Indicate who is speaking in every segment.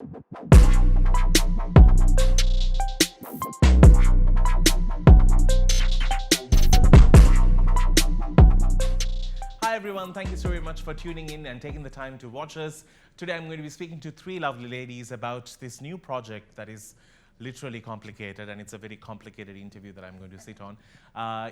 Speaker 1: Hi everyone, thank you so very much for tuning in and taking the time to watch us. Today I'm going to be speaking to three lovely ladies about this new project that is literally complicated, and it's a very complicated interview that I'm going to sit on.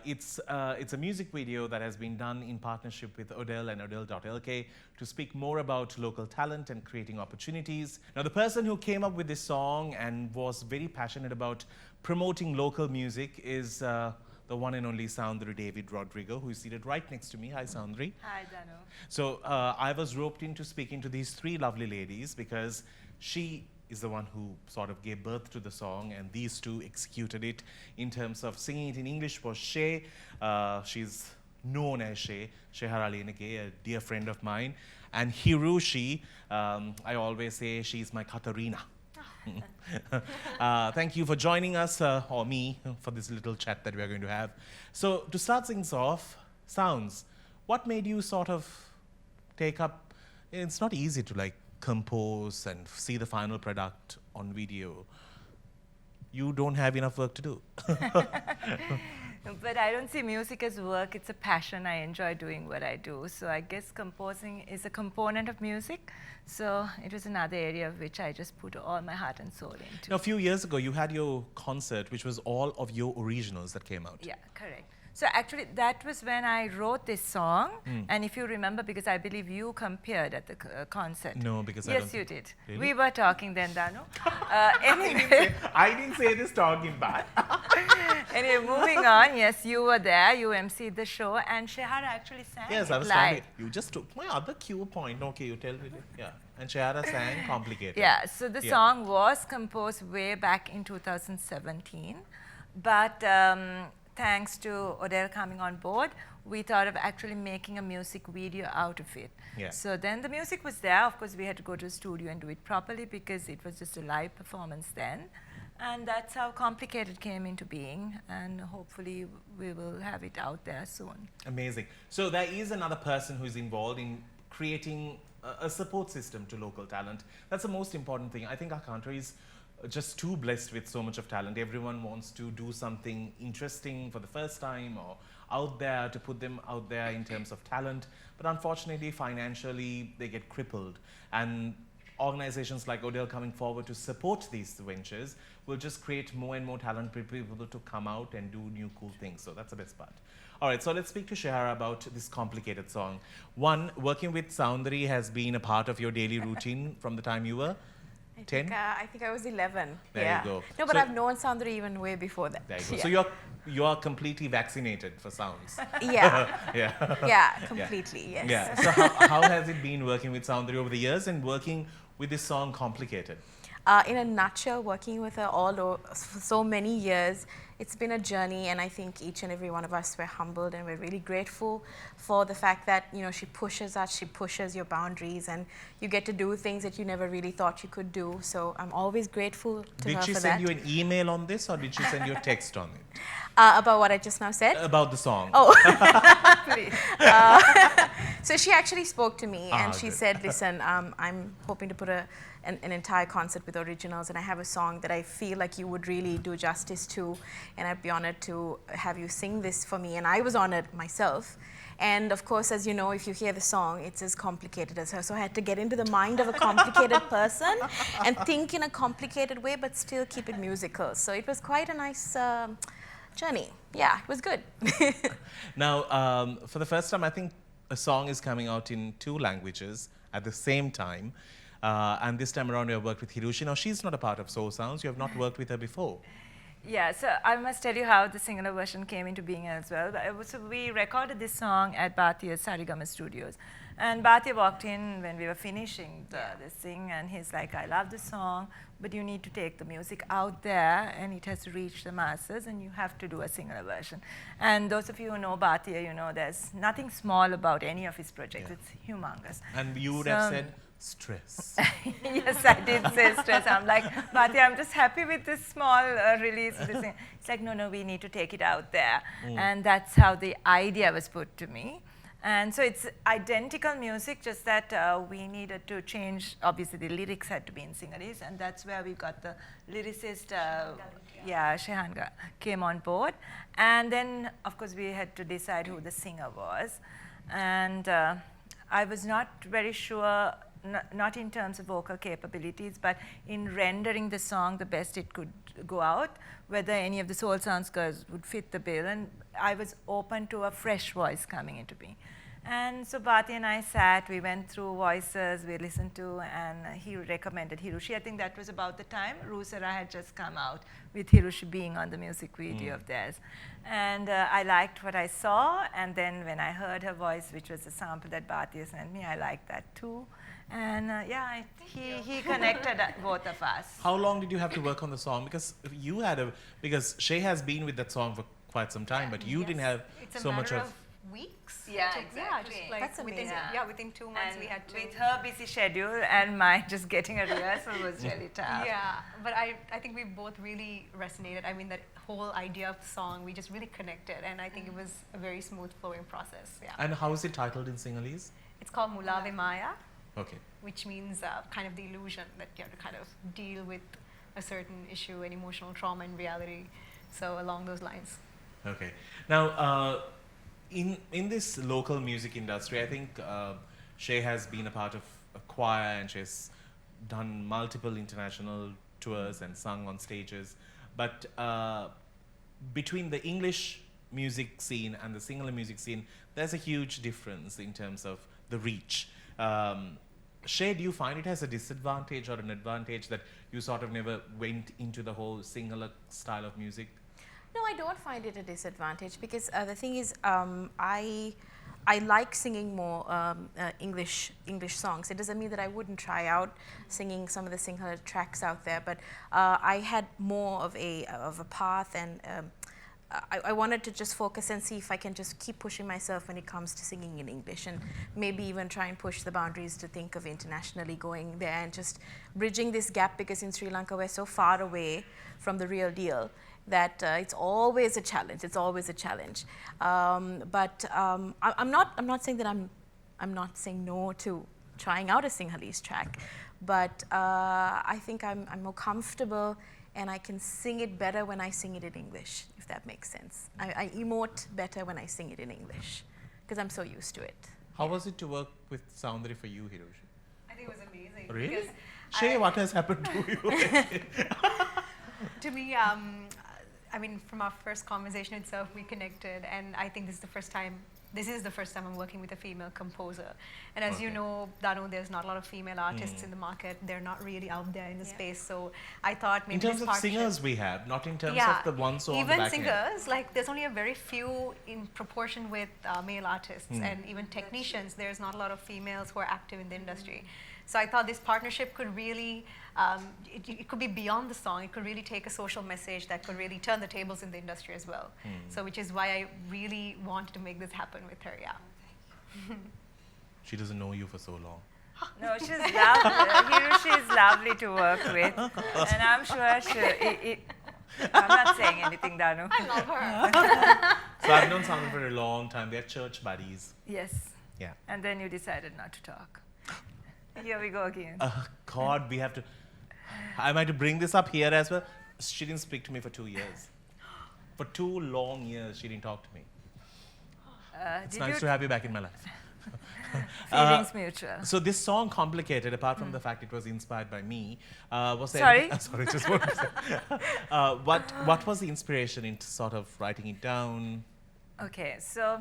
Speaker 1: It's a music video that has been done in partnership with Odel and Odel.lk to speak more about local talent and creating opportunities. Now, the person who came up with this song and was very passionate about promoting local music is the one and only Soundarie David Rodrigo, who is seated right next to me. Hi, Soundarie.
Speaker 2: Hi, Danu.
Speaker 1: So I was roped into speaking to these three lovely ladies because she is the one who sort of gave birth to the song, and these two executed it. In terms of singing it in English was Sheh. She's known as Shehara, a dear friend of mine. And Hirushi, I always say she's my Katarina. Thank you for joining us, or me, for this little chat that we are going to have. So to start things off, Sounds, what made you sort of take up, it's not easy to like compose and see the final product on video. You don't have enough work to do.
Speaker 2: But I don't see music as work, it's a passion. I enjoy doing what I do. So I guess composing is a component of music. So it was another area of which I just put all my heart and soul into.
Speaker 1: Now, a few years ago, you had your concert, which was all of your originals that came out.
Speaker 2: Yeah, correct. So actually, that was when I wrote this song. And if you remember, because I believe you compared at the concert.
Speaker 1: No, because
Speaker 2: yes, you did.
Speaker 1: Really?
Speaker 2: We were talking then, Danu. Anyway.
Speaker 1: I didn't say this talking bad.
Speaker 2: Anyway, moving on. Yes, you were there. You emceed the show, and Shehara actually sang
Speaker 1: Yes,
Speaker 2: it
Speaker 1: I was
Speaker 2: live.
Speaker 1: standing. You just took my other cue point. Okay, you tell me. Yeah. And Shehara sang Complicated.
Speaker 2: Yeah, so the song was composed way back in 2017. But thanks to Odel coming on board, we thought of actually making a music video out of it.
Speaker 1: Yeah.
Speaker 2: So then the music was there. Of course, we had to go to the studio and do it properly because it was just a live performance then. And that's how Complicated came into being. And hopefully, we will have it out there soon.
Speaker 1: Amazing. So there is another person who's involved in creating a support system to local talent. That's the most important thing. I think our country is just too blessed with so much of talent. Everyone wants to do something interesting for the first time or out there, to put them out there in terms of talent. But unfortunately, financially, they get crippled. And organizations like Odel coming forward to support these ventures will just create more and more talent people to come out and do new cool things. So that's the best part. All right, so let's speak to Shehara about this Complicated song. One, working with Soundarie has been a part of your daily routine from the time you were 10?
Speaker 3: I think I was 11.
Speaker 1: There you go.
Speaker 3: No, but
Speaker 1: So
Speaker 3: I've known Soundarie even way before that.
Speaker 1: there you go.
Speaker 3: Yeah.
Speaker 1: So you're completely vaccinated for sounds.
Speaker 3: Yeah.
Speaker 1: Yeah.
Speaker 3: Yeah, completely, yes.
Speaker 1: Yeah. So how has it been working with Soundarie over the years and working with this song Complicated?
Speaker 3: In a nutshell, working with her for so many years, it's been a journey, and I think each and every one of us, we're humbled and we're really grateful for the fact that, you know, she pushes us, she pushes your boundaries, and you get to do things that you never really thought you could do. So I'm always grateful to her
Speaker 1: Did she
Speaker 3: for
Speaker 1: send
Speaker 3: that.
Speaker 1: you an email on this, or did she send you a text on it?
Speaker 3: About what I just now said?
Speaker 1: About the song.
Speaker 3: Oh.
Speaker 2: Please.
Speaker 3: So she actually spoke to me, and she
Speaker 1: good.
Speaker 3: said, listen, I'm hoping to put an entire concert with originals, and I have a song that I feel like you would really do justice to, and I'd be honored to have you sing this for me. And I was honored myself. And of course, as you know, if you hear the song, it's as complicated as her. So I had to get into the mind of a complicated person and think in a complicated way, but still keep it musical. So it was quite a nice journey. Yeah, it was good.
Speaker 1: Now, for the first time, I think a song is coming out in 2 languages at the same time. And this time around, you have worked with Hirushi. Now, she's not a part of Soul Sounds. You have not worked with her before.
Speaker 2: Yeah, so I must tell you how the singular version came into being as well. So we recorded this song at Bhathia's Sarigama Studios. And Bhatia walked in when we were finishing this thing, and he's like, I love the song, but you need to take the music out there, and it has to reach the masses, and you have to do a singular version. And those of you who know Bhatia, you know there's nothing small about any of his projects. It's humongous.
Speaker 1: And you would have said, stress.
Speaker 2: Yes, I did say stress. I'm like, Bhatia, I'm just happy with this small release. It's like, no, we need to take it out there. And that's how the idea was put to me. And so it's identical music, just that we needed to change. Obviously, the lyrics had to be in Sinhalese, and that's where we got the lyricist, Shehara came on board. And then, of course, we had to decide who the singer was. And I was not very sure, not in terms of vocal capabilities, but in rendering the song the best it could go out, whether any of the Soul Sounds girls would fit the bill. And I was open to a fresh voice coming into me. And so Bhati and I sat, we went through voices, we listened to, and he recommended Hirushi. I think that was about the time Rusara had just come out with Hirushi being on the music video of theirs. And I liked what I saw, and then when I heard her voice, which was a sample that Bhati sent me, I liked that too. And he connected both of us.
Speaker 1: How long did you have to work on the song? Because because Shay has been with that song for quite some time, but you didn't have so much of
Speaker 4: weeks.
Speaker 2: Yeah,
Speaker 4: exactly.
Speaker 2: Yeah,
Speaker 4: just like
Speaker 3: That's
Speaker 4: within,
Speaker 3: amazing.
Speaker 4: within 2 months
Speaker 2: and
Speaker 4: we had to.
Speaker 2: with her busy schedule and my just getting a rehearsal was really tough.
Speaker 4: Yeah, but I think we both really resonated. I mean, that whole idea of the song, we just really connected, and I think it was a very smooth flowing process. Yeah.
Speaker 1: And how is it titled in Sinhalese?
Speaker 4: It's called Mulave Maya,
Speaker 1: Okay.
Speaker 4: which means kind of the illusion that you have to kind of deal with a certain issue, an emotional trauma in reality. So along those lines.
Speaker 1: Okay. Now, in this local music industry, I think Shay has been a part of a choir, and she's done multiple international tours and sung on stages. But between the English music scene and the Sinhala music scene, there's a huge difference in terms of the reach. Shay, do you find it as a disadvantage or an advantage that you sort of never went into the whole Sinhala style of music?
Speaker 3: No, I don't find it a disadvantage, because the thing is, I like singing more English songs. It doesn't mean that I wouldn't try out singing some of the Sinhala tracks out there, but I had more of a path, and I wanted to just focus and see if I can just keep pushing myself when it comes to singing in English, and maybe even try and push the boundaries to think of internationally going there and just bridging this gap, because in Sri Lanka we're so far away from the real deal that it's always a challenge. It's always a challenge. But I'm not saying that I'm not saying no to trying out a Sinhalese track, but I think I'm more comfortable, and I can sing it better when I sing it in English, if that makes sense. I emote better when I sing it in English, because I'm so used to it.
Speaker 1: How was it to work with Soundarie for you, Hirushi?
Speaker 4: I think it was amazing.
Speaker 1: Really?
Speaker 4: Because
Speaker 1: Shay, what has happened to you?
Speaker 4: to me, I mean, from our first conversation itself, we connected, and I think this is the first time I'm working with a female composer. And as you know, Danu, there's not a lot of female artists in the market. They're not really out there in the space. So I thought maybe
Speaker 1: In terms
Speaker 4: this
Speaker 1: of
Speaker 4: partnership-
Speaker 1: singers we have, not in terms of the ones who are on the
Speaker 4: even
Speaker 1: back end.
Speaker 4: singers, like there's only a very few in proportion with male artists, and even technicians, there's not a lot of females who are active in the industry. So I thought this partnership could really, it could be beyond the song. It could really take a social message that could really turn the tables in the industry as well. So which is why I really wanted to make this happen with her, yeah.
Speaker 1: She doesn't know you for so long.
Speaker 2: No, she's lovely. Hirushi is lovely to work with, and I'm sure I'm not saying anything, Danu.
Speaker 4: I love her.
Speaker 1: So I've known Soundarie for a long time. They're church buddies.
Speaker 2: Yes.
Speaker 1: Yeah.
Speaker 2: And then you decided not to talk. Here we go again.
Speaker 1: God, we have to. Am I to bring this up here as well? She didn't speak to me for 2 years. For 2 long years, she didn't talk to me. It's
Speaker 2: Did
Speaker 1: nice
Speaker 2: you
Speaker 1: to have you back in my life.
Speaker 2: feelings mutual?
Speaker 1: So this song, Complicated, apart from the fact it was inspired by me, was there
Speaker 2: Sorry?
Speaker 1: sorry, just one second. What was the inspiration into sort of writing it down?
Speaker 2: Okay, so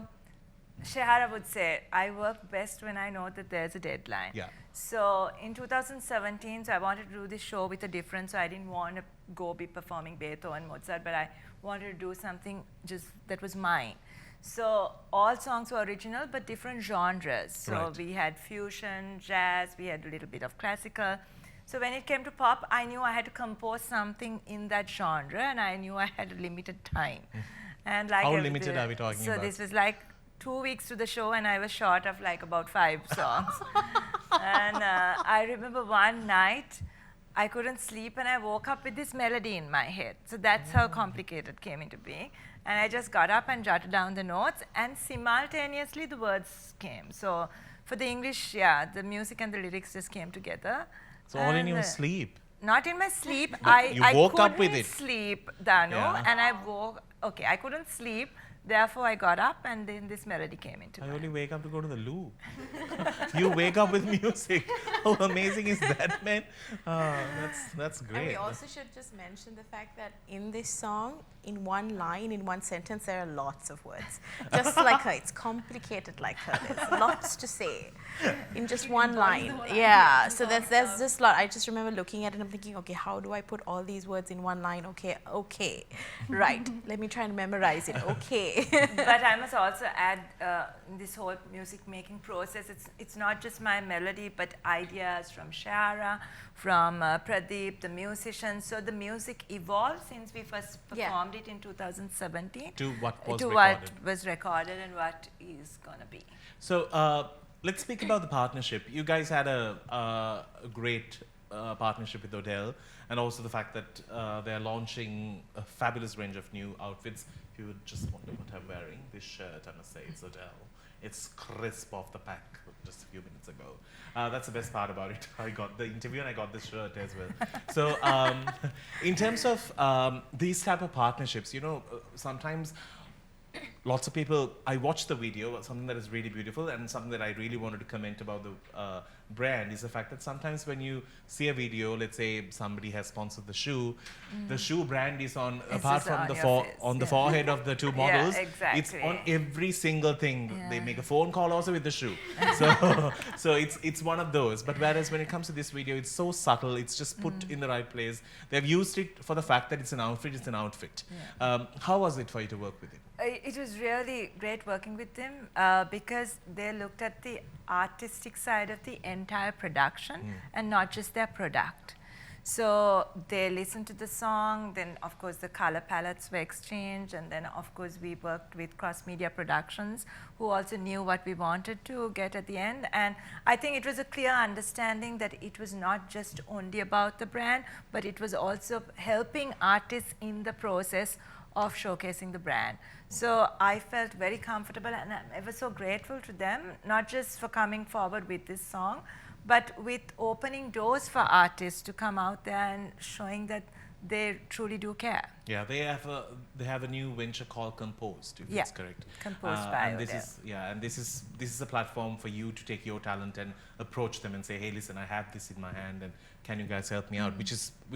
Speaker 2: Shehara would say, I work best when I know that there's a deadline.
Speaker 1: Yeah.
Speaker 2: So in 2017, so I wanted to do this show with a difference, so I didn't want to be performing Beethoven, Mozart, but I wanted to do something just that was mine. So all songs were original, but different genres. So
Speaker 1: Right.
Speaker 2: we had fusion, jazz, we had a little bit of classical. So when it came to pop, I knew I had to compose something in that genre, and I knew I had a limited time. And like
Speaker 1: How limited are we talking
Speaker 2: so
Speaker 1: about?
Speaker 2: this was like 2 weeks to the show, and I was short of like about 5 songs. And I remember one night, I couldn't sleep, and I woke up with this melody in my head. So that's how Complicated came into being. And I just got up and jotted down the notes, and simultaneously the words came. So for the English, yeah, the music and the lyrics just came together.
Speaker 1: So all in
Speaker 2: And,
Speaker 1: your sleep.
Speaker 2: Not in my sleep.
Speaker 1: You woke up with it.
Speaker 2: I couldn't sleep, Danu,
Speaker 1: Yeah.
Speaker 2: and I couldn't sleep. Therefore, I got up, and then this melody came into
Speaker 1: I
Speaker 2: my
Speaker 1: only wake up to go to the loo. You wake up with music. How amazing is that, man? That's
Speaker 3: And
Speaker 1: great.
Speaker 3: we also should just mention the fact that in this song, in one line, in one sentence, there are lots of words. Just like her, it's complicated like her. There's lots to say in just one line. Yeah, so there's just lot. I just remember looking at it and I'm thinking, okay, how do I put all these words in one line? Okay, right. Let me try and memorize it. Okay.
Speaker 2: But I must also add, in this whole music making process, it's not just my melody, but ideas from Shehara, from Pradeep, the musicians. So the music evolved since we first performed it in 2017
Speaker 1: To what was
Speaker 2: to
Speaker 1: recorded.
Speaker 2: what was recorded and what is gonna be.
Speaker 1: So let's speak about the partnership. You guys had a great partnership with Odel, and also the fact that they're launching a fabulous range of new outfits. If you would just wonder what I'm wearing, this shirt, I must say, it's Odel. It's crisp off the pack just a few minutes ago. That's the best part about it. I got the interview and I got this shirt as well. So in terms of these type of partnerships, you know, sometimes lots of people, I watched the video, something that is really beautiful, and something that I really wanted to comment about the brand is the fact that sometimes when you see a video, let's say somebody has sponsored the shoe, the shoe brand is on, apart
Speaker 2: is
Speaker 1: from
Speaker 2: on
Speaker 1: the
Speaker 2: your face,
Speaker 1: the forehead of the two models,
Speaker 2: exactly.
Speaker 1: it's on every single thing.
Speaker 2: Yeah.
Speaker 1: They make a phone call also with the shoe. So it's one of those. But whereas when it comes to this video, it's so subtle, it's just put in the right place. They've used it for the fact that it's an outfit, it's an outfit.
Speaker 2: Yeah.
Speaker 1: How was it for you to work with it?
Speaker 2: It was really great working with them because they looked at the artistic side of the entire production and not just their product. So they listened to the song, then of course the color palettes were exchanged, and then of course we worked with Cross Media Productions, who also knew what we wanted to get at the end. And I think it was a clear understanding that it was not just only about the brand, but it was also helping artists in the process of showcasing the brand. So I felt very comfortable, and I'm ever so grateful to them, not just for coming forward with this song, but with opening doors for artists to come out there and showing that they truly do care.
Speaker 1: Yeah, they have a new venture called Composed, if it's correct.
Speaker 2: Composed by
Speaker 1: and this
Speaker 2: Odel.
Speaker 1: is this is a platform for you to take your talent and approach them and say, hey, listen, I have this in my hand, and can you guys help me out? Which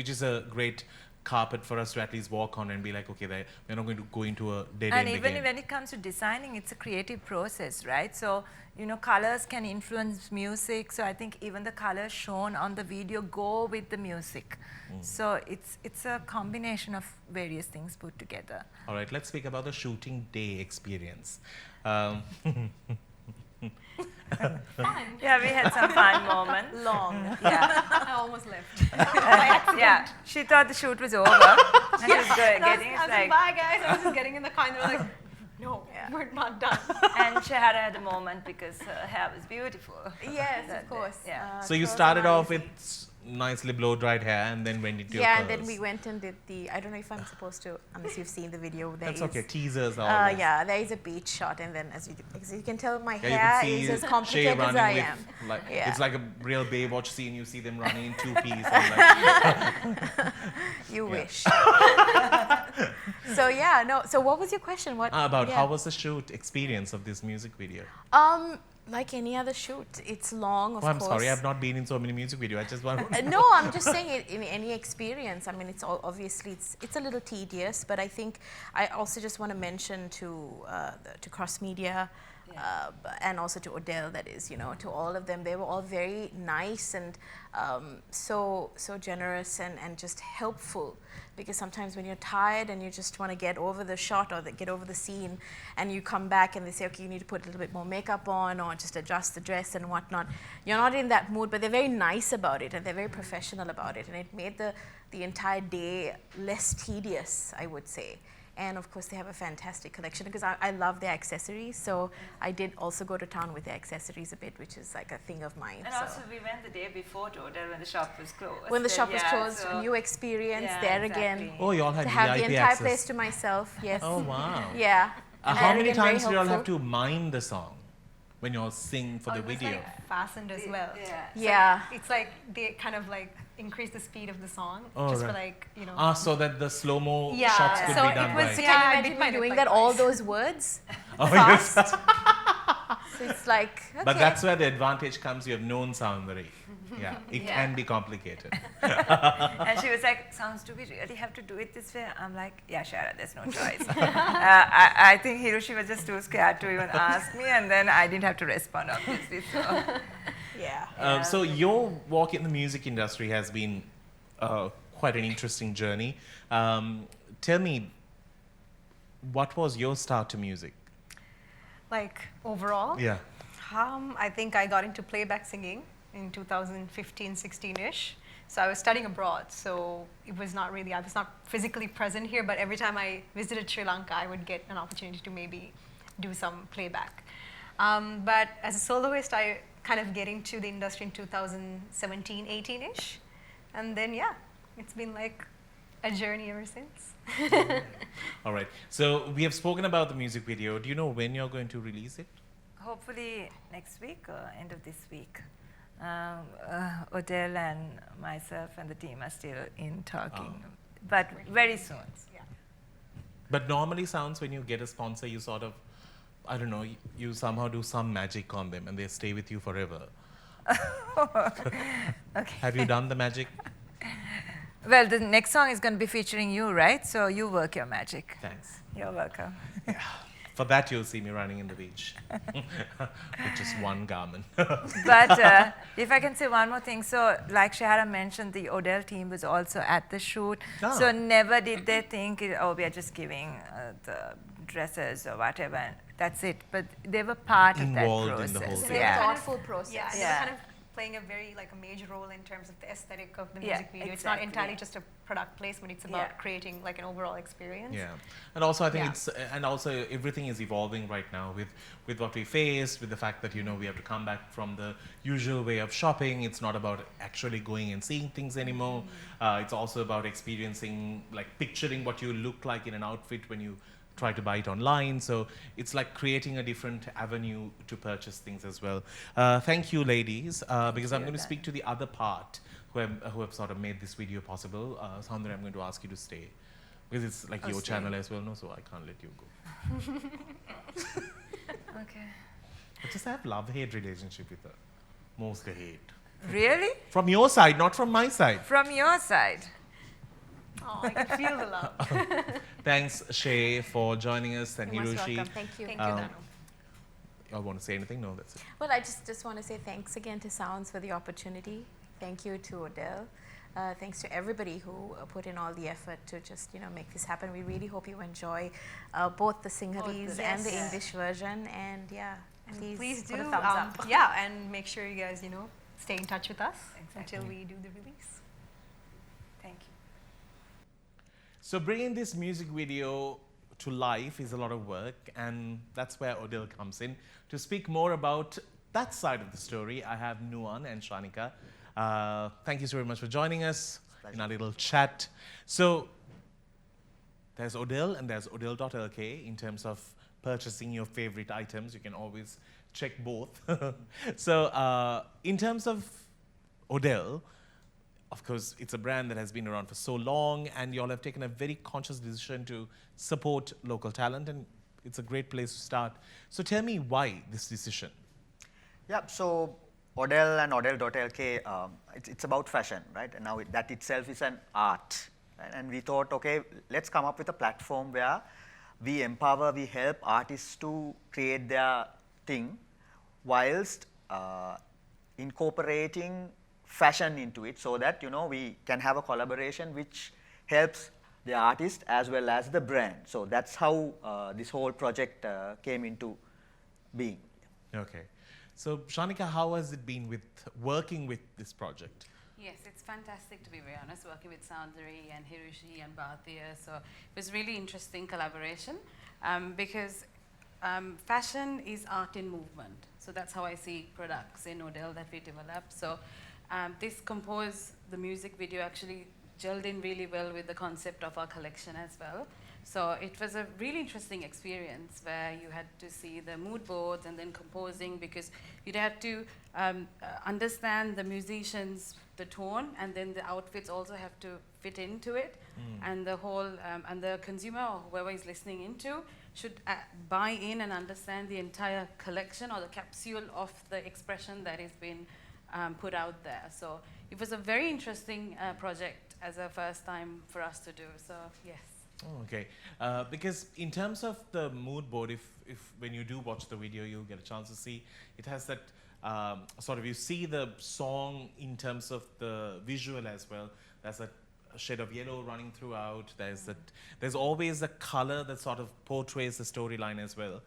Speaker 1: is a great carpet for us to at least walk on and be like, okay, we're not going to go into a dead
Speaker 2: And
Speaker 1: end
Speaker 2: even
Speaker 1: again.
Speaker 2: when it comes to designing, it's a creative process, right? So, you know, colors can influence music. So I think even the colors shown on the video go with the music. So it's a combination of various things put together.
Speaker 1: All right, let's speak about the shooting day experience.
Speaker 2: Yeah, we had some fun moments.
Speaker 3: Long.
Speaker 2: Yeah.
Speaker 4: I almost left.
Speaker 2: Yeah, she thought the shoot was over. And she was getting,
Speaker 4: I was like, bye guys. I was just getting in the car and they were like, no, we're not done.
Speaker 2: and Shehara had a moment because her hair was beautiful.
Speaker 3: Yes,
Speaker 2: that
Speaker 3: of course.
Speaker 2: day, yeah.
Speaker 1: So you
Speaker 3: curls
Speaker 1: started
Speaker 3: are
Speaker 1: off
Speaker 3: amazing.
Speaker 1: with nicely blow-dried hair and then went into your
Speaker 3: Yeah,
Speaker 1: curls.
Speaker 3: and then we went and did the, I don't know if I'm supposed to, unless you've seen the video.
Speaker 1: That's
Speaker 3: there
Speaker 1: okay,
Speaker 3: is-
Speaker 1: teasers are always.
Speaker 3: Yeah, there is a beach shot, and then as you can tell, my
Speaker 1: Yeah, you
Speaker 3: hair
Speaker 1: can see
Speaker 3: is as
Speaker 1: Shay
Speaker 3: complicated as
Speaker 1: running
Speaker 3: I
Speaker 1: with,
Speaker 3: am.
Speaker 1: like,
Speaker 3: Yeah.
Speaker 1: it's like a real Baywatch scene. You see them running in two piece. And like,
Speaker 3: You wish. So yeah, no. So what was your question? What
Speaker 1: about
Speaker 3: yeah.
Speaker 1: how was the shoot experience of this music video?
Speaker 3: Like any other shoot, it's long, of
Speaker 1: Oh, I'm
Speaker 3: course.
Speaker 1: sorry, I've not been in so many music videos. I just want.
Speaker 3: No, I'm just saying it in any experience. I mean, it's all, obviously it's a little tedious, but I think I also just want to mention to Cross Media. And also to Odel, that is, you know, to all of them, they were all very nice and so generous and just helpful. Because sometimes when you're tired and you just want to get over the shot or get over the scene, and you come back and they say, okay, you need to put a little bit more makeup on or just adjust the dress and whatnot. You're not in that mood, but they're very nice about it and they're very professional about it, and it made the entire day less tedious, I would say. And of course, they have a fantastic collection because I love their accessories. So I did also go to town with their accessories a bit, which is like a thing of mine.
Speaker 2: And
Speaker 3: so.
Speaker 2: also, we went the day before to Odel when the shop was closed.
Speaker 3: When the shop was
Speaker 2: Yeah,
Speaker 3: closed,
Speaker 2: so-
Speaker 3: new experience
Speaker 2: Yeah,
Speaker 3: there
Speaker 2: exactly.
Speaker 3: again.
Speaker 1: Oh, you all had
Speaker 3: To have the
Speaker 1: VIP
Speaker 3: entire
Speaker 1: access.
Speaker 3: place to myself, yes.
Speaker 1: Oh, wow.
Speaker 3: Yeah. And
Speaker 1: How
Speaker 3: then
Speaker 1: many
Speaker 3: again, very
Speaker 1: times do you all have
Speaker 3: helpful.
Speaker 1: to mime the song when you all sing for the
Speaker 4: It was
Speaker 1: video?
Speaker 4: like fastened as well.
Speaker 2: Yeah.
Speaker 3: Yeah.
Speaker 4: It's like they kind of like increase the speed of the song
Speaker 1: Oh,
Speaker 4: just for
Speaker 1: right.
Speaker 4: like, you know.
Speaker 1: Ah, so that the slow-mo
Speaker 4: Yeah,
Speaker 1: shots could
Speaker 4: so
Speaker 1: be done
Speaker 4: it was-
Speaker 1: right.
Speaker 3: So
Speaker 4: Yeah,
Speaker 3: can
Speaker 4: I
Speaker 3: you
Speaker 4: did
Speaker 3: imagine
Speaker 4: mine
Speaker 3: me doing
Speaker 4: like
Speaker 3: that, all
Speaker 4: twice.
Speaker 3: those words?
Speaker 1: Oh, yes.
Speaker 3: Fast. So it's like, okay.
Speaker 1: But that's where the advantage comes. You have known Soundarie. Yeah, it
Speaker 2: Yeah.
Speaker 1: can be complicated.
Speaker 2: And she was like, "Sounds, do we really have to do it this way?" I'm like, "Yeah, Shehara, there's no choice." I think Hirushi was just too scared to even ask me, and then I didn't have to respond, obviously. So.
Speaker 3: Yeah.
Speaker 1: So your walk in the music industry has been quite an interesting journey. Tell me, what was your start to music?
Speaker 4: Like overall,
Speaker 1: Yeah.
Speaker 4: I think I got into playback singing in 2015, 16-ish. So I was studying abroad, so it was not really, I was not physically present here, but every time I visited Sri Lanka, I would get an opportunity to maybe do some playback. But as a soloist, I kind of get into the industry in 2017, 18-ish. And then, yeah, it's been like a journey ever since.
Speaker 1: All right. So we have spoken about the music video. Do you know when you're going to release it?
Speaker 2: Hopefully next week or end of this week. Odel and myself and the team are still in talking, but very soon.
Speaker 4: Yeah.
Speaker 1: But normally sounds when you get a sponsor, you sort of, I don't know, you somehow do some magic on them and they stay with you forever.
Speaker 2: Okay.
Speaker 1: Have you done the magic?
Speaker 2: Well, the next song is going to be featuring you, right? So you work your magic.
Speaker 1: Thanks.
Speaker 2: You're welcome.
Speaker 1: For that, you'll see me running in the beach with just one garment.
Speaker 2: But if I can say one more thing, so like Shehara mentioned, the Odel team was also at the shoot.
Speaker 1: Ah.
Speaker 2: So never did they think, oh, we are just giving the dresses or whatever, and that's it. But they were part
Speaker 1: Involved
Speaker 2: of that
Speaker 1: in the
Speaker 2: process.
Speaker 1: whole
Speaker 3: It's a
Speaker 1: thing.
Speaker 3: very
Speaker 2: Yeah.
Speaker 3: thoughtful process.
Speaker 4: Yeah, they
Speaker 2: Yeah.
Speaker 4: were kind of playing a very like a major role in terms of the aesthetic of the
Speaker 2: Yeah,
Speaker 4: music video. It's not
Speaker 2: exactly,
Speaker 4: entirely
Speaker 2: yeah.
Speaker 4: just a product placement. It's about
Speaker 2: Yeah.
Speaker 4: creating like an overall experience.
Speaker 1: Yeah, and also I think
Speaker 4: Yeah.
Speaker 1: it's and also everything is evolving right now with what we face, with the fact that we have to come back from the usual way of shopping. It's not about actually going and seeing things anymore. It's also about experiencing, like picturing what you look like in an outfit when you try to buy it online. So it's like creating a different avenue to purchase things as well. Thank you, ladies, because I'm
Speaker 2: you,
Speaker 1: going to
Speaker 2: Danu.
Speaker 1: speak to the other part who have sort of made this video possible. Soundarie, I'm going to ask you to stay. Because it's like your
Speaker 2: stay.
Speaker 1: channel as well, no? So I can't let you go.
Speaker 2: Okay.
Speaker 1: I just have love-hate relationship with her. Mostly hate.
Speaker 2: Really?
Speaker 1: From your side, not from my side.
Speaker 2: From your side?
Speaker 4: Oh, I can feel the love.
Speaker 1: Thanks, Shay, for joining us, and
Speaker 4: You're most
Speaker 1: Hirushi.
Speaker 4: welcome.
Speaker 3: Thank you.
Speaker 4: Thank you,
Speaker 1: Um,
Speaker 4: Danu.
Speaker 1: I want to say anything? No, that's it.
Speaker 3: Well, I just want to say thanks again to Sounds for the opportunity. Thank you to Odel. Thanks to everybody who put in all the effort to just make this happen. We really hope you enjoy both the Sinhalese and the
Speaker 4: Yes.
Speaker 3: English version. And yeah,
Speaker 4: And please do,
Speaker 3: put a thumbs up.
Speaker 4: yeah, and make sure you guys, stay in touch with us until we do the release.
Speaker 2: Thank you.
Speaker 1: So bringing this music video to life is a lot of work, and that's where Odel comes in. To speak more about that side of the story, I have Nuan and Shanika. Thank you so very much for joining us in our little chat. So there's Odel and there's Odel.lk in terms of purchasing your favorite items. You can always check both. So in terms of Odel, of course, it's a brand that has been around for so long, and you all have taken a very conscious decision to support local talent, and it's a great place to start. So tell me why this decision?
Speaker 5: Yeah, so Odel and Odel.lk, it's about fashion, right? And now that itself is an art. Right? And we thought, okay, let's come up with a platform where we empower, we help artists to create their thing whilst incorporating fashion into it, so that we can have a collaboration which helps the artist as well as the brand. So that's how this whole project came into being.
Speaker 1: Okay. So Shanika, how has it been with working with this project?
Speaker 6: Yes, it's fantastic, to be very honest, working with Soundarie and Hirushi and Bhartiya. So it was really interesting collaboration because fashion is art in movement. So that's how I see products in Odel that we develop. So this Compose, the music video, actually gelled in really well with the concept of our collection as well. So it was a really interesting experience where you had to see the mood boards and then composing, because you'd have to understand the musicians, the tone, and then the outfits also have to fit into it. And the whole, and the consumer or whoever is listening into should buy in and understand the entire collection or the capsule of the expression that is being put out there. So it was a very interesting project as a first time for us to do. So yes.
Speaker 1: Oh, okay, because in terms of the mood board, if when you do watch the video, you'll get a chance to see it has that sort of, you see the song in terms of the visual as well. There's a shade of yellow running throughout. There's always a color that sort of portrays the storyline as well.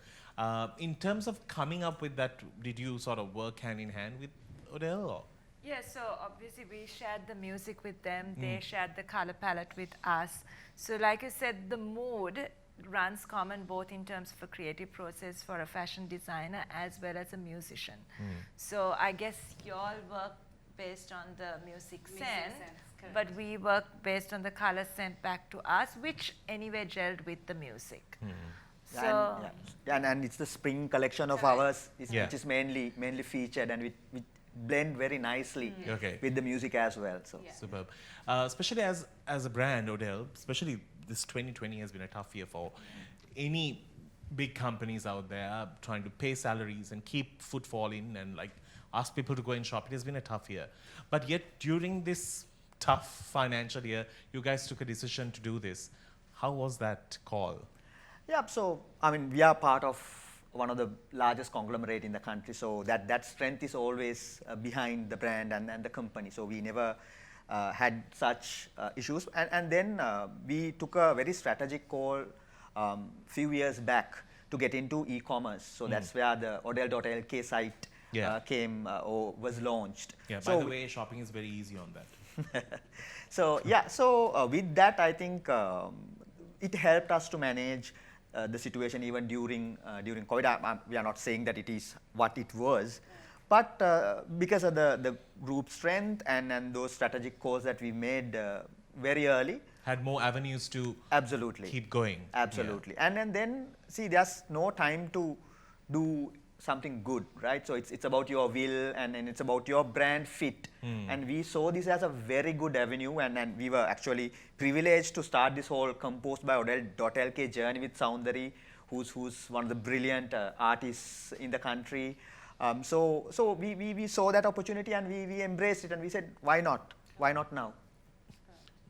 Speaker 1: In terms of coming up with that, did you sort of work hand in hand with Odel? Or?
Speaker 2: Yeah, so obviously we shared the music with them, they shared the color palette with us. So like I said, the mood runs common both in terms of a creative process for a fashion designer as well as a musician. So I guess you all work based on the music sense, but we work based on the color sent back to us, which anyway gelled with the music. So
Speaker 5: and it's the spring collection of ours, which is mainly featured, and we blend very nicely with the music as well. So
Speaker 1: superb. Especially as a brand, Odel, especially this 2020 has been a tough year for any big companies out there trying to pay salaries and keep footfall in and like ask people to go and shop. It has been a tough year. But yet during this tough financial year, you guys took a decision to do this. How was that call?
Speaker 5: Yeah, so I mean, we are part of one of the largest conglomerate in the country, so that strength is always behind the brand and the company. So we never had such issues. And then we took a very strategic call few years back to get into e-commerce. So that's where the Odel.lk site came or was launched.
Speaker 1: Yeah,
Speaker 5: so
Speaker 1: by the way, shopping is very easy on that.
Speaker 5: So yeah, so with that, I think it helped us to manage the situation even during COVID. We are not saying that it is what it was, but because of the group strength and those strategic calls that we made very early,
Speaker 1: had more avenues to keep going.
Speaker 5: Absolutely. And then see, there's no time to do something good, right? So it's about your will and it's about your brand fit. And we saw this as a very good avenue, and we were actually privileged to start this whole Composed by Odel.lk journey with Soundarie, who's one of the brilliant artists in the country. So we saw that opportunity and we embraced it, and we said, why not? Why not now?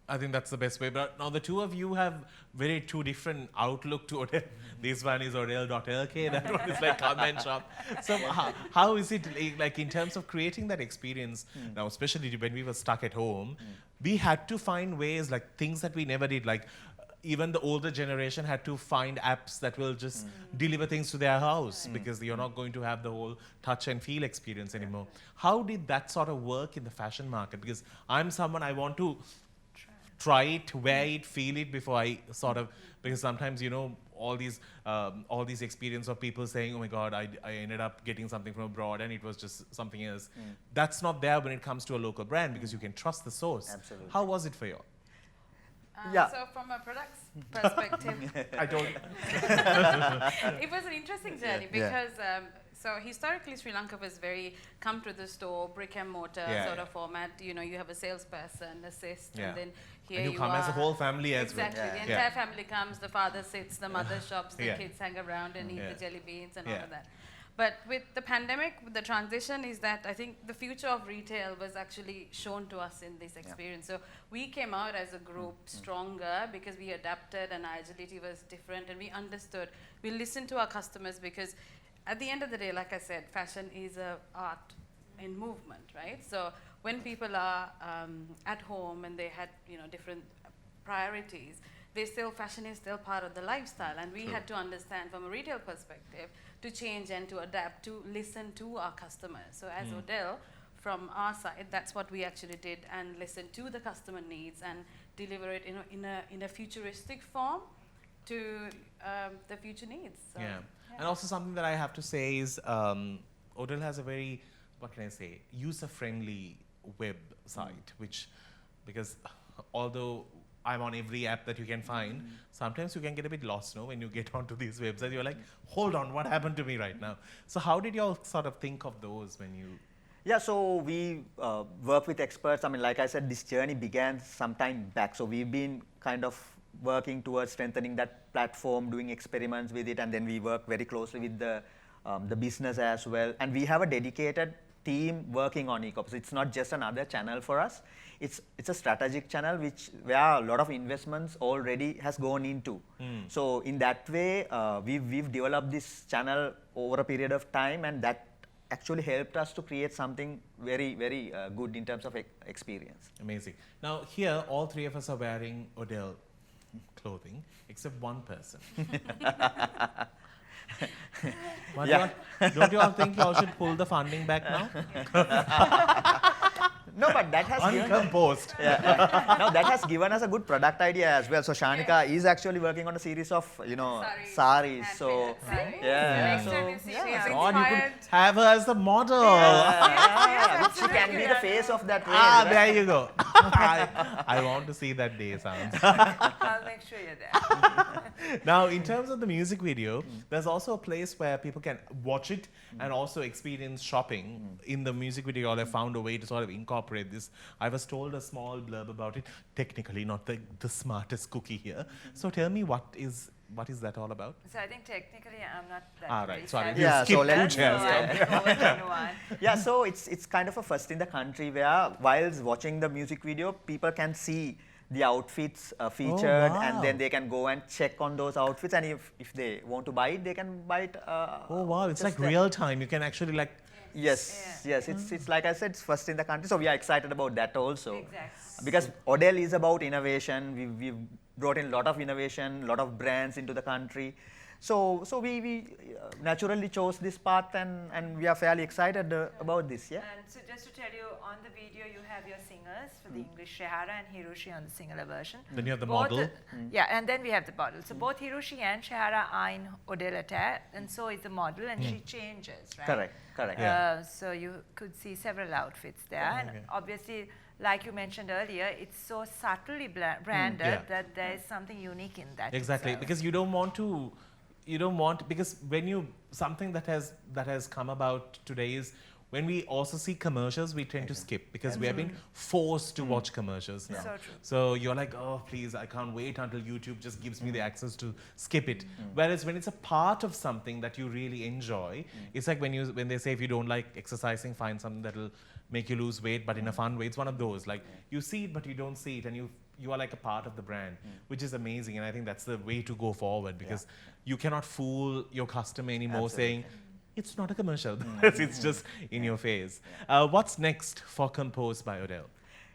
Speaker 1: I think that's the best way. But now the two of you have very two different outlook to Odel. This one is Odel.lk, that one is like come and shop. So how is it like in terms of creating that experience now, especially when we were stuck at home, we had to find ways, like things that we never did, like even the older generation had to find apps that will just deliver things to their house because you're not going to have the whole touch and feel experience anymore. How did that sort of work in the fashion market? Because I'm someone, I want to try it, wear it, feel it before I sort of, because sometimes, you know, all these experience of people saying, oh my God, I ended up getting something from abroad and it was just something else. That's not there when it comes to a local brand because you can trust the source.
Speaker 5: Absolutely.
Speaker 1: How was it for you?
Speaker 6: So from a product's perspective,
Speaker 1: I don't.
Speaker 6: it was an interesting journey because so historically Sri Lanka was very come to the store, brick and mortar sort of format. You know, you have a salesperson, assist, and then here
Speaker 1: and you come
Speaker 6: are.
Speaker 1: as a whole family as well.
Speaker 6: Exactly, the entire family comes. The father sits, the mother shops, the kids hang around and eat the jelly beans and all of that. But with the pandemic, the transition is that I think the future of retail was actually shown to us in this experience. So we came out as a group stronger because we adapted and our agility was different and we understood. We listened to our customers because at the end of the day, like I said, fashion is an art in movement, right? So when people are at home and they had, you know, different priorities, fashion is still part of the lifestyle, and we had to understand from a retail perspective to change and to adapt, to listen to our customers. So as Odel, from our side, that's what we actually did, and listen to the customer needs and deliver it in a futuristic form to the future needs. So,
Speaker 1: Yeah. And also something that I have to say is Odel has a very, what can I say, user-friendly website, which, because although I'm on every app that you can find, sometimes you can get a bit lost, no? When you get onto these websites, you're like, hold on, what happened to me right now? So how did you all sort of think of those when you...
Speaker 5: Yeah, so we work with experts. I mean, like I said, this journey began some time back. So we've been kind of working towards strengthening that platform, doing experiments with it, and then we work very closely with the business as well. And we have a dedicated team working on e-commerce. It's not just another channel for us. It's a strategic channel where a lot of investments already has gone into. So in that way, we've developed this channel over a period of time, and that actually helped us to create something very, very good in terms of experience.
Speaker 1: Amazing. Now here, all three of us are wearing Odel clothing, except one person. Don't you all think you all should pull the funding back now?
Speaker 5: No, but that has
Speaker 1: Uncomposed.
Speaker 5: no, that has given us a good product idea as well. So Shanika is actually working on a series of, saris. So
Speaker 2: Next time you see me, I'm
Speaker 1: God, you
Speaker 2: inspired.
Speaker 1: could have her as the model.
Speaker 5: she can be the face of that range.
Speaker 1: Ah,
Speaker 5: right?
Speaker 1: there you go. I want to see that day, Sounds.
Speaker 2: I'll make sure you're there.
Speaker 1: Now, in terms of the music video, there's also a place where people can watch it and also experience shopping. In the music video, all I found a way to sort of incorporate this. I was told a small blurb about it. Technically, not the smartest cookie here. So tell me, what is that all about?
Speaker 2: So I think technically I'm not that
Speaker 1: Ah,
Speaker 2: very
Speaker 1: right. Sorry.
Speaker 2: savvy.
Speaker 5: Yeah,
Speaker 1: Skip
Speaker 5: so
Speaker 1: two
Speaker 5: let's-
Speaker 1: chairs.
Speaker 2: So I'll take over to Danu.
Speaker 5: Yeah, so it's kind of a first in the country where whilst watching the music video, people can see the outfits featured,
Speaker 1: wow.
Speaker 5: and then they can go and check on those outfits, and if they want to buy it, they can buy it.
Speaker 1: Oh, wow. It's like
Speaker 5: just
Speaker 1: real time. You can actually like...
Speaker 5: Yes, yes. It's like I said, it's first in the country, so we are excited about that also.
Speaker 2: Exactly.
Speaker 5: Because Odel is about innovation. We've brought in a lot of innovation, a lot of brands into the country. So we naturally chose this path, and we are fairly excited about this. Yeah.
Speaker 2: And so just to tell you, on the video you have your singers for the English, Shehara and Hirushi on the singular version.
Speaker 1: Then you have the
Speaker 2: Both
Speaker 1: model.
Speaker 2: Yeah, and then we have the model. So both Hirushi and Shehara are in Odel.lk, and so is the model, and she changes, right?
Speaker 5: Correct.
Speaker 1: Yeah.
Speaker 2: So you could see several outfits there, and obviously, like you mentioned earlier, it's so subtly branded
Speaker 1: Yeah.
Speaker 2: that there is something unique in that.
Speaker 1: Exactly,
Speaker 2: itself.
Speaker 1: because because when you, something that has come about today is when we also see commercials, we tend to skip because we have been forced to watch commercials now.
Speaker 2: So true.
Speaker 1: So you're like, oh, please, I can't wait until YouTube just gives me the access to skip it. Whereas when it's a part of something that you really enjoy, it's like when they say if you don't like exercising, find something that'll make you lose weight, but in a fun way. It's one of those, like you see it, but you don't see it, and you are like a part of the brand, which is amazing. And I think that's the way to go forward, because you cannot fool your customer anymore saying, it's not a commercial, it's just in your face. What's next for Composed by Odel?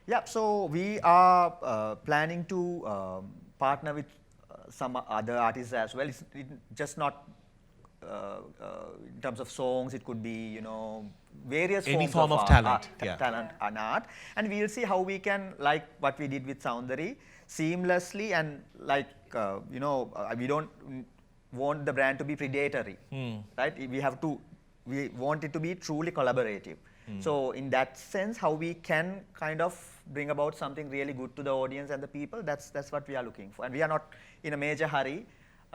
Speaker 5: Yeah, so we are planning to partner with some other artists as well. It's just not in terms of songs, it could be, various
Speaker 1: Any
Speaker 5: forms
Speaker 1: form of
Speaker 5: art,
Speaker 1: talent, yeah.
Speaker 5: talent and art. And we'll see how we can, like what we did with Soundarie, seamlessly, and like, we don't want the brand to be predatory, right? We want it to be truly collaborative. So in that sense, how we can kind of bring about something really good to the audience and the people, that's what we are looking for. And we are not in a major hurry.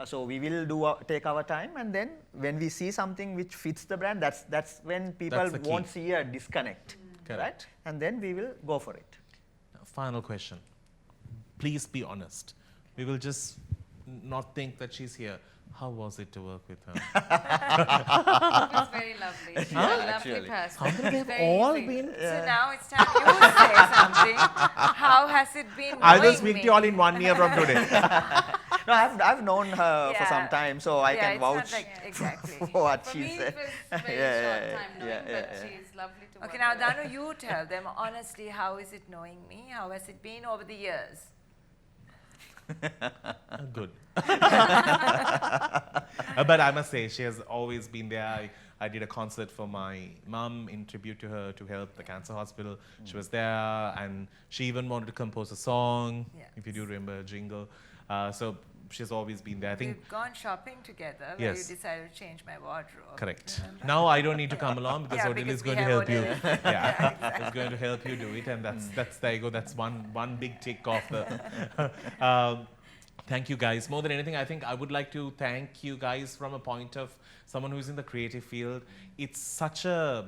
Speaker 5: So we will take our time, and then when we see something which fits the brand, that's when people
Speaker 1: That's the key.
Speaker 5: won't see a disconnect,
Speaker 1: Correct.
Speaker 5: right? And then we will go for it.
Speaker 1: Final question. Please be honest. We will just not think that she's here. How was it to work with her?
Speaker 6: It was very lovely. She's a lovely
Speaker 5: Actually.
Speaker 6: person.
Speaker 1: How come they've
Speaker 6: Very
Speaker 1: all
Speaker 6: easy.
Speaker 1: been...
Speaker 2: So now it's time you say something. How has it been?
Speaker 1: I will
Speaker 2: knowing
Speaker 1: speak
Speaker 2: me?
Speaker 1: to you all in 1 year from today.
Speaker 5: No, I've known her for some
Speaker 2: Yeah.
Speaker 5: time, so I can
Speaker 2: it's not
Speaker 5: vouch
Speaker 2: like- exactly.
Speaker 5: for what
Speaker 6: For
Speaker 5: she
Speaker 6: me,
Speaker 5: said.
Speaker 6: it was very
Speaker 5: Yeah,
Speaker 6: short
Speaker 5: yeah,
Speaker 6: time knowing,
Speaker 5: yeah,
Speaker 6: but
Speaker 5: yeah.
Speaker 6: she's lovely to work
Speaker 2: Okay, now
Speaker 6: with.
Speaker 2: Danu, you tell them honestly, how is it knowing me? How has it been over the years?
Speaker 1: Good. But I must say, she has always been there. I did a concert for my mum in tribute to her to help the cancer hospital. She was there, and she even wanted to compose a song, if you do remember, a jingle. So she's always been there. I think
Speaker 2: We've gone shopping together where
Speaker 1: Yes.
Speaker 2: you decided to change my wardrobe.
Speaker 1: correct. Now I don't need to come along because
Speaker 2: Yeah,
Speaker 1: Odel
Speaker 2: because
Speaker 1: is
Speaker 2: we
Speaker 1: going to
Speaker 2: have
Speaker 1: help you.
Speaker 2: Odel.
Speaker 1: Yeah, it's going to help you do it, and that's there you go. That's one big tick off the. Thank you guys. More than anything, I think I would like to thank you guys from a point of someone who's in the creative field. It's such a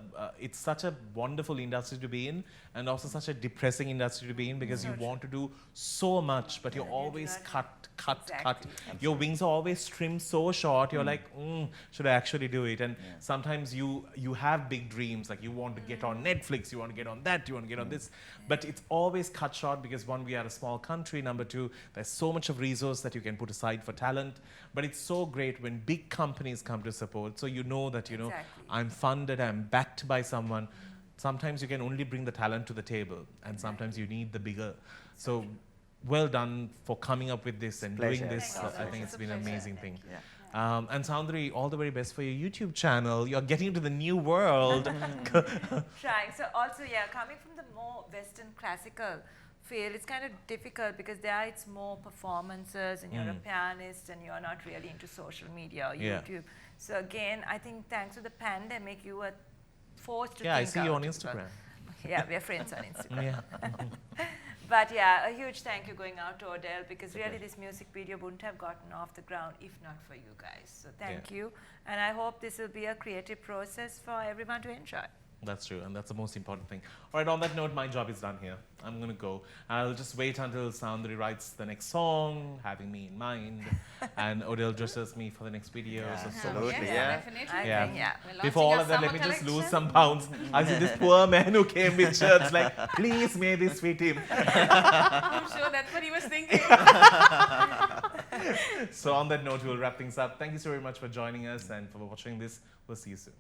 Speaker 1: wonderful industry to be in, and also such a depressing industry to be in because you want to do so much, but you're always cut.
Speaker 2: Exactly.
Speaker 1: Your wings are always trimmed so short. You're like, should I actually do it? And sometimes you have big dreams, like you want to get on Netflix, you want to get on that, you want to get on this, but it's always cut short because one, we are a small country. Number two, there's so much of resource that you can put aside for talent. But it's so great when big companies come to support. So you know that
Speaker 2: Exactly.
Speaker 1: I'm funded, I'm backed by someone. Sometimes you can only bring the talent to the table, and sometimes you need the bigger. So well done for coming up with this and
Speaker 5: Pleasure.
Speaker 1: doing this.
Speaker 6: Thank you so
Speaker 1: I
Speaker 6: much.
Speaker 1: think
Speaker 6: It's
Speaker 1: it's
Speaker 6: a
Speaker 1: been an
Speaker 6: pleasure.
Speaker 1: amazing thing.
Speaker 5: Yeah.
Speaker 1: And Soundarie, all the very best for your YouTube channel. You're getting into the new world.
Speaker 2: Trying. So also, coming from the more Western classical field, it's kind of difficult because there it's more performances and you're a pianist and you're not really into social media or
Speaker 1: Yeah.
Speaker 2: YouTube. So again, I think thanks to the pandemic, you were forced to
Speaker 1: Yeah, I
Speaker 2: think
Speaker 1: see you
Speaker 2: out
Speaker 1: on
Speaker 2: of-
Speaker 1: Instagram.
Speaker 2: Yeah, we're friends on Instagram.
Speaker 1: Yeah.
Speaker 2: But yeah, a huge thank you going out to Odel because really this music video wouldn't have gotten off the ground if not for you guys. So thank you. And I hope this will be a creative process for everyone to enjoy.
Speaker 1: That's true, and that's the most important thing. All right, on that note, my job is done here. I'm going to go. I'll just wait until Soundarie writes the next song, having me in mind, and Odel dresses me for the next video. So
Speaker 5: Absolutely,
Speaker 6: Yes,
Speaker 5: yeah.
Speaker 6: definitely.
Speaker 2: I
Speaker 1: Yeah.
Speaker 2: think, yeah.
Speaker 6: We're
Speaker 1: Before all
Speaker 6: launching
Speaker 1: of that,
Speaker 6: our
Speaker 1: let me
Speaker 6: summer
Speaker 1: just lose
Speaker 6: collection.
Speaker 1: some pounds. I see this poor man who came with shirts like, please may this fit him.
Speaker 6: I'm sure that's what he was thinking.
Speaker 1: So on that note, we'll wrap things up. Thank you so very much for joining us and for watching this. We'll see you soon.